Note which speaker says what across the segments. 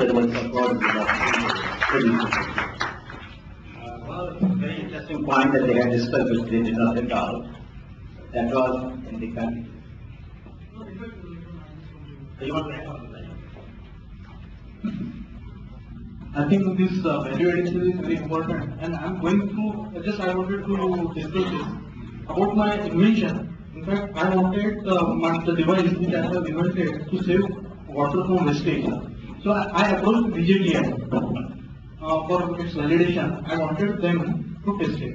Speaker 1: there was support very interesting point that they had discussed, which they did not recall. That was in the country.
Speaker 2: I think this value addition is very important, and I'm going through. Just I wanted to discuss this about my invention. In fact, I wanted the device which I have invented to save water from wastage. So I approached BJTI for its validation. I wanted them to test it.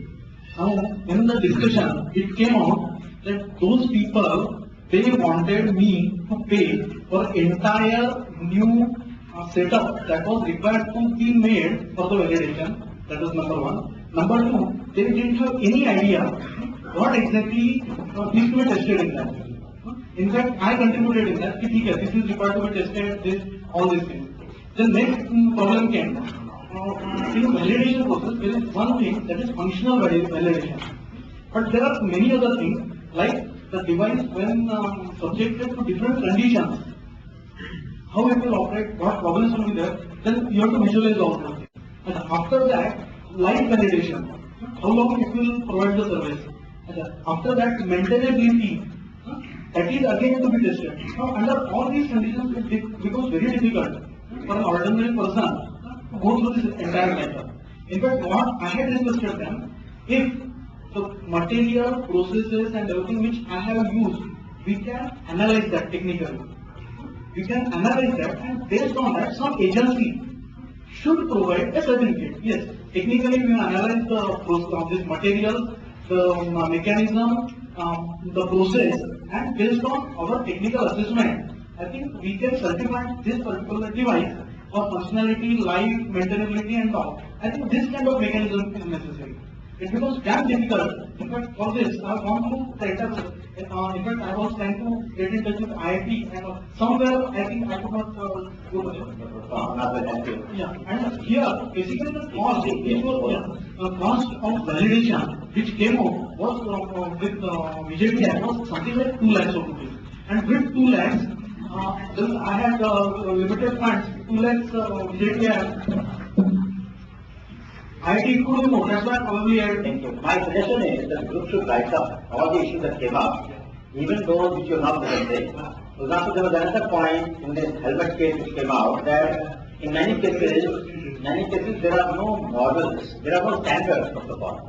Speaker 2: Now, in the discussion, it came out that those people, they wanted me to pay for entire new setup that was required to be made for the validation. That was number one. Number two, they didn't have any idea what exactly needs to be tested in that. In fact, I contributed in that. This is required to be tested, this, all these things. The next problem came. In validation process, there is one thing that is functional validation. But there are many other things, like the device when subjected to different conditions, how it will operate, what problems will be there, then you have to visualize all those things. And after that, life validation, how long it will provide the service. And after that, maintainability, that is again to be tested. Now, under all these conditions, it becomes very difficult for an ordinary person to go through this entire matter. In fact, what I had requested them, if the material, processes and everything which I have used, we can analyze that technically. We can analyze that, and based on that, some agency should provide a certificate. Yes, technically we analyze the process of this material, the mechanism, the process, and based on our technical assessment, I think we can certify this particular device for functionality, life, maintainability and all. I think this kind of mechanism is necessary. It becomes damn difficult. In fact, for this, I have gone through the entire. In fact, I was trying to get in touch with IIT, and somewhere I think I could not go to them. Yeah, and here basically the cost, which was cost of validation, which came out was with BJTI was something like 2 lakhs of rupees, and with 2 lakhs, I had limited funds. 2 lakhs BJTI. IIT could be more. That's why probably I
Speaker 1: Thank you. My suggestion is that the group should write up all the issues that came up, even those which you have not presented. For example, there was another point in this helmet case which came out that in many cases there are no models, there are no standards first of all.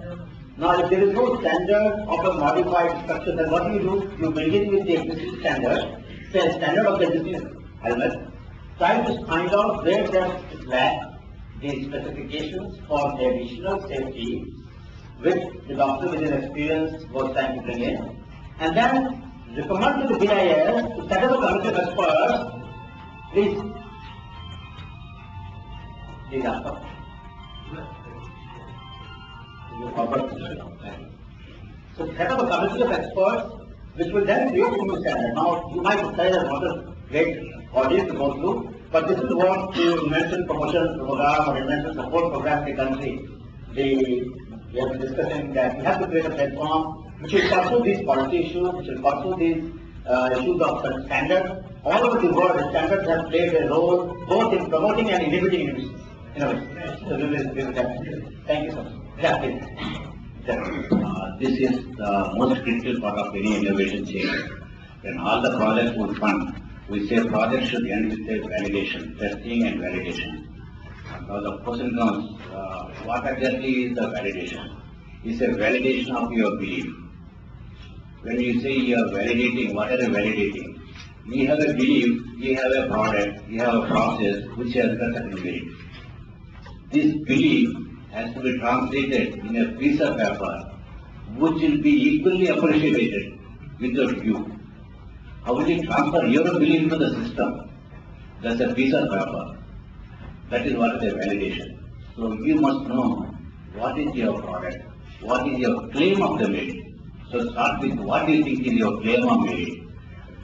Speaker 1: Now, if there is no standard of a modified structure, then what do? You begin with the existing standard, say standard of the existing helmet, try to find out where there is lack, the specifications for the additional safety which the doctor with his experience was trying to bring in, and then recommend to the BIS to set up a committee of experts. Please answer. So set up a committee of experts which will then create a new standard. Now, you might say that not a great audience to go through, but this is what the invention promotion program or invention support program in the country, we have been discussing that we have to create a platform which will pursue these policy issues, which will pursue these issues of standards. All over the world, the standards have played a role both in promoting and inhibiting innovation. So we will thank you so much. Yeah, please.
Speaker 3: This is the most critical part of any innovation chain. When all the projects would fund, we say project should end with a validation, testing and validation. Now the question comes, what exactly is the validation? It's a validation of your belief. When you say you are validating, what are you validating? We have a belief, we have a product, we have a process which has a certain belief. This belief has to be translated in a piece of paper which will be equally appreciated without you. How will you transfer your belief into the system? That's a piece of paper. That is what is a validation. So you must know what is your product, what is your claim of the merit. So start with what do you think is your claim of merit.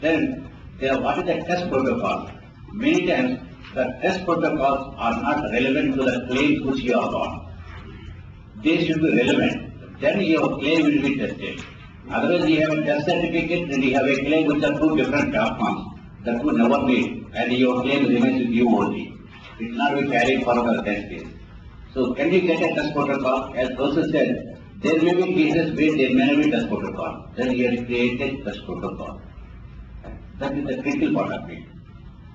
Speaker 3: Then what is the test protocol? Many times the test protocols are not relevant to the claims which you have got. They should be relevant. Then your claim will be tested. Otherwise, you have a test certificate and you have a claim which are two different platforms. That would never be, and your claim remains with you only. it will not be carried forward the test case. So can we get a test protocol? As Joseph said, there may be cases where there may not be test protocol. Then he has created test protocol. That is the critical part of it.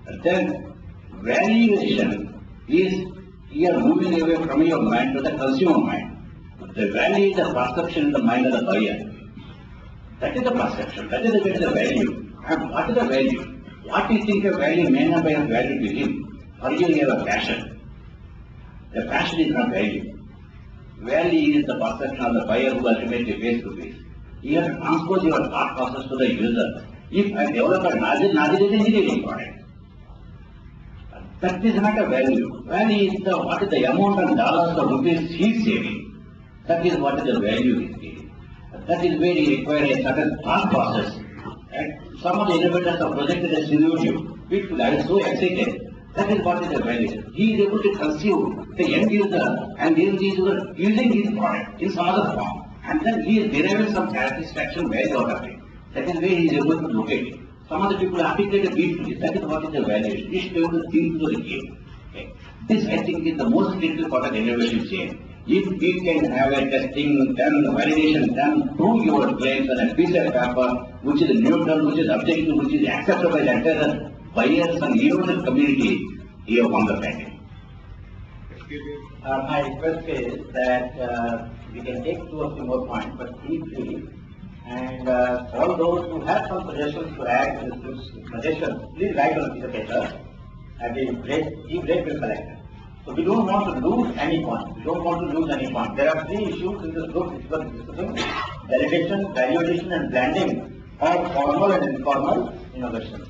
Speaker 3: And then valuation is you are moving away from your mind to the consumer mind. The value is the perception in the mind of the buyer. That is the perception. That is the value. And what is the value? What you think a value may not be of value to him, or you have a passion. The passion is not value. Value is the perception of the buyer who ultimately face to face. You have to transpose your thought process to the user. If a developer Nadir is engineering product, that is not a value. Value is what is the amount of dollars or rupees he is saving. That is what is the value he is giving. That is where he requires a certain thought process. And some of the innovators have projected a scenario. People are so excited. That is what is the value. He is able to consume the end user and the end user using his product in some other form. And then he is deriving some satisfaction value out of it. That is where he is able to look at it. Some of the people articulate beautifully. That is what is the value. You should be able to think through the game. Okay. This I think is the most critical part of the innovation chain. If we can have a testing done, validation done, prove your claims on a piece of paper, which is neutral, which is objective, which is accepted by the entire buyers and user community, you have won the patent.
Speaker 1: My request is that we can take 2 or 3 more points, but briefly, and all those who have some suggestions to add to this suggestions, please write on a piece of paper, and the break will collect. So we don't want to lose any point. We don't want to lose any point. There are 3 issues in this group which we are discussing: validation, valuation, and blending, or formal and informal innovation.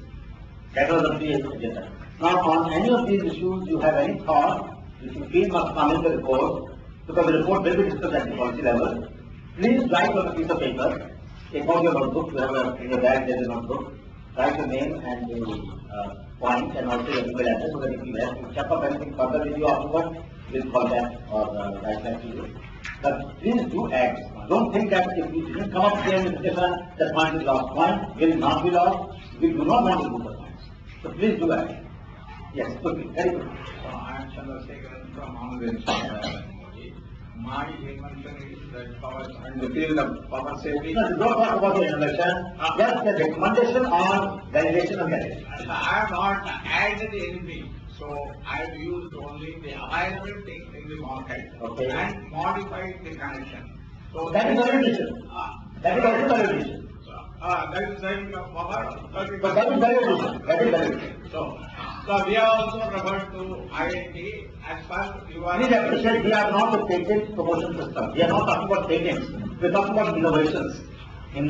Speaker 1: That was the 3 agenda. Now, on any of these issues, you have any thought, if you feel must come in the report, because the report will be discussed at the policy level, please write on a piece of paper. Take out your notebook. You have in your bag there is a notebook. Write your name and the point and also your email address, so that if you have to check up anything further with you afterwards, we'll call back or write back to you. But please do act. Don't think that if you didn't come up here in the discussion, that point is lost. Point will not be lost. We do not want to lose the points. So please do act. Yes, quickly, very quickly.
Speaker 4: So I am Chandrasekharan from Anand. My invention is that power and the field of power saving.
Speaker 1: No, don't talk about the innovation. Just the recommendation on validation of validation.
Speaker 4: I have not added anything. So I have used only the available things in the market and modified the connection. So
Speaker 1: that is validation. That is also validation.
Speaker 4: That is saving of power.
Speaker 1: But that is validation. That is validation.
Speaker 4: So we have also referred to IIT as far as you are.
Speaker 1: Please appreciate, we are not a patent promotion system. We are not talking about patents. We are talking about innovations. In